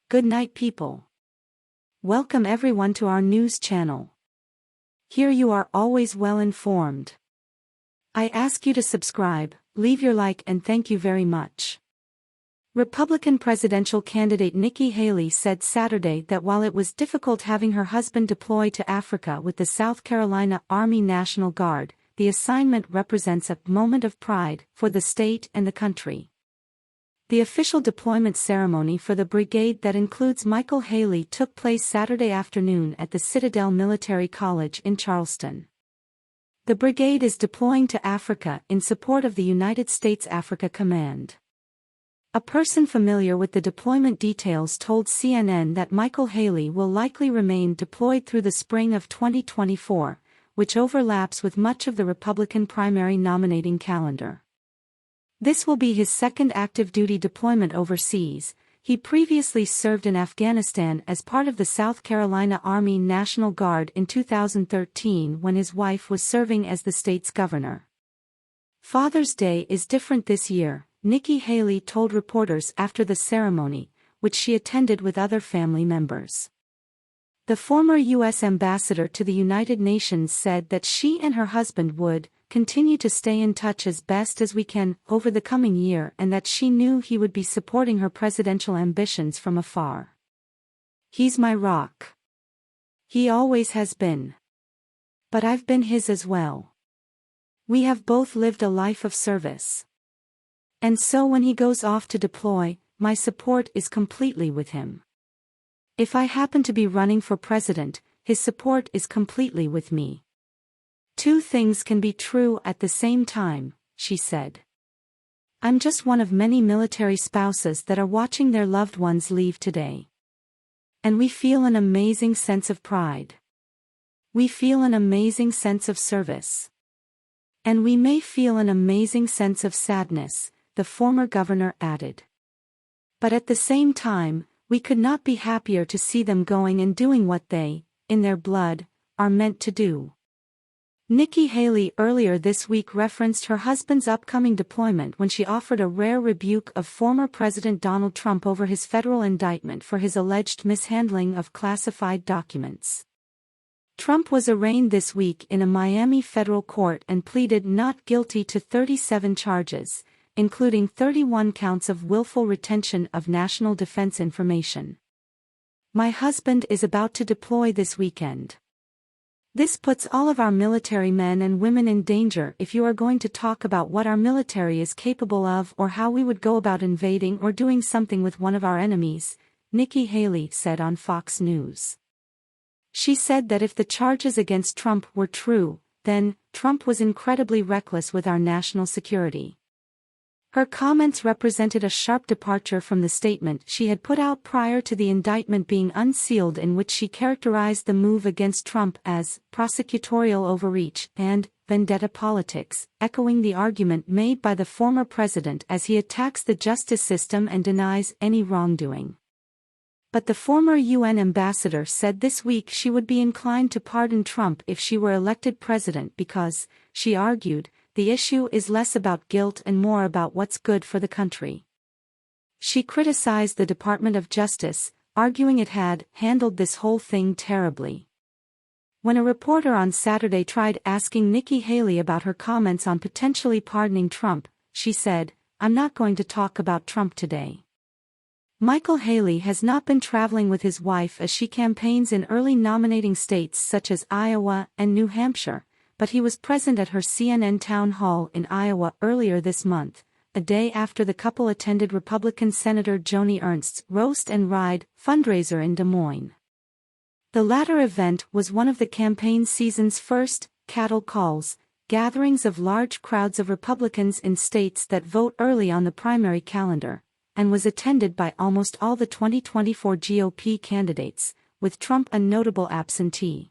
Good night, people. Welcome everyone to our news channel. Here you are always well informed. I ask you to subscribe, leave your like, and thank you very much. Republican presidential candidate Nikki Haley said Saturday that while it was difficult having her husband deploy to Africa with the South Carolina Army National Guard, the assignment represents a moment of pride for the state and the country. The official deployment ceremony for the brigade that includes Michael Haley took place Saturday afternoon at the Citadel Military College in Charleston. The brigade is deploying to Africa in support of the United States Africa Command. A person familiar with the deployment details told CNN that Michael Haley will likely remain deployed through the spring of 2024, which overlaps with much of the Republican primary nominating calendar. This will be his second active duty deployment overseas. He previously served in Afghanistan as part of the South Carolina Army National Guard in 2013 when his wife was serving as the state's governor. Father's Day is different this year, Nikki Haley told reporters after the ceremony, which she attended with other family members. The former U.S. ambassador to the United Nations said that she and her husband would continue to stay in touch as best as we can over the coming year, and that she knew he would be supporting her presidential ambitions from afar. "He's my rock. He always has been. But I've been his as well. We have both lived a life of service. And so when he goes off to deploy, my support is completely with him. If I happen to be running for president, his support is completely with me. Two things can be true at the same time," she said. "I'm just one of many military spouses that are watching their loved ones leave today. And we feel an amazing sense of pride. We feel an amazing sense of service. And we may feel an amazing sense of sadness," the former governor added. "But at the same time, we could not be happier to see them going and doing what they, in their blood, are meant to do." Nikki Haley earlier this week referenced her husband's upcoming deployment when she offered a rare rebuke of former President Donald Trump over his federal indictment for his alleged mishandling of classified documents. Trump was arraigned this week in a Miami federal court and pleaded not guilty to 37 charges, including 31 counts of willful retention of national defense information. "My husband is about to deploy this weekend. This puts all of our military men and women in danger if you are going to talk about what our military is capable of or how we would go about invading or doing something with one of our enemies," Nikki Haley said on Fox News. She said that if the charges against Trump were true, then Trump was incredibly reckless with our national security. Her comments represented a sharp departure from the statement she had put out prior to the indictment being unsealed, in which she characterized the move against Trump as prosecutorial overreach and vendetta politics, echoing the argument made by the former president as he attacks the justice system and denies any wrongdoing. But the former UN ambassador said this week she would be inclined to pardon Trump if she were elected president because, she argued, the issue is less about guilt and more about what's good for the country. She criticized the Department of Justice, arguing it had handled this whole thing terribly. When a reporter on Saturday tried asking Nikki Haley about her comments on potentially pardoning Trump, she said, "I'm not going to talk about Trump today." Michael Haley has not been traveling with his wife as she campaigns in early nominating states such as Iowa and New Hampshire, but he was present at her CNN town hall in Iowa earlier this month, a day after the couple attended Republican Senator Joni Ernst's Roast and Ride fundraiser in Des Moines. The latter event was one of the campaign season's first cattle calls, gatherings of large crowds of Republicans in states that vote early on the primary calendar, and was attended by almost all the 2024 GOP candidates, with Trump a notable absentee.